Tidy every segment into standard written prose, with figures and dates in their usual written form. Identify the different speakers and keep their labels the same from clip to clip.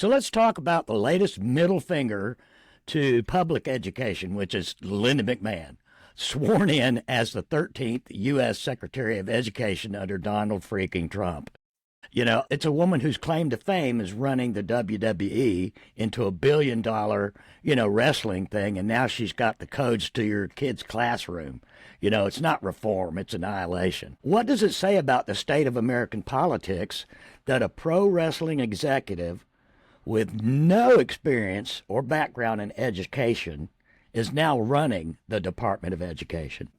Speaker 1: So let's talk about the latest middle finger to public education, which is Linda McMahon, sworn in as the 13th U.S. Secretary of Education under Donald freaking Trump. You know, it's a woman whose claim to fame is running the WWE into a billion-dollar, wrestling thing, and now she's got the codes to your kid's classroom. It's not reform, it's annihilation. What does it say about the state of American politics that a pro wrestling executive with no experience or background in education is now running the Department of Education?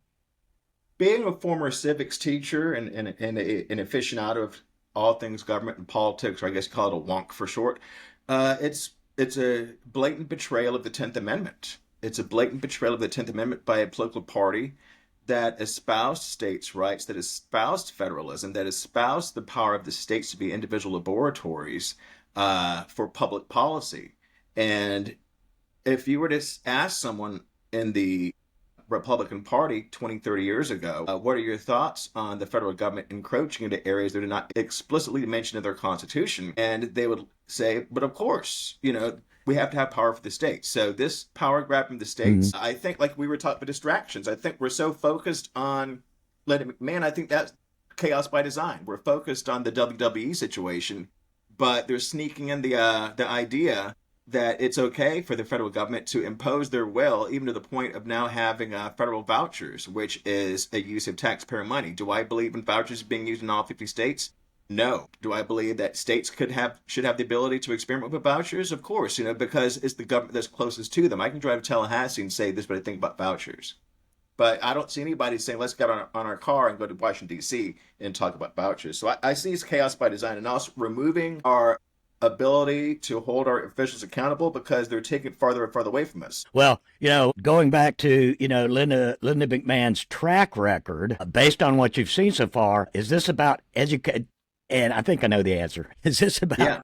Speaker 2: Being a former civics teacher and an aficionado of all things government and politics, or I guess call it a wonk for short, it's a blatant betrayal of the 10th Amendment. It's a blatant betrayal of the 10th Amendment by a political party that espoused states' rights, that espoused federalism, that espoused the power of the states to be individual laboratories for public policy. And if you were to ask someone in the Republican Party 20, 30 years ago, what are your thoughts on the federal government encroaching into areas that are not explicitly mentioned in their Constitution? And they would say, but of course, we have to have power for the states. So this power grab from the states, I think, like we were talking about distractions, I think we're so focused on Linda McMahon, I think that's chaos by design. We're focused on the WWE situation, but they're sneaking in the idea that it's okay for the federal government to impose their will, even to the point of now having federal vouchers, which is a use of taxpayer money. Do I believe in vouchers being used in all 50 states? No. Do I believe that states should have the ability to experiment with vouchers? Of course, because it's the government that's closest to them. I can drive to Tallahassee and say this, but I think about vouchers. But I don't see anybody saying, let's get on our car and go to Washington, D.C. and talk about vouchers. So I see it's chaos by design, and also removing our ability to hold our officials accountable because they're taking farther and farther away from us.
Speaker 1: Well, going back to, Linda McMahon's track record, based on what you've seen so far, is this about educate? And I think I know the answer. Is this about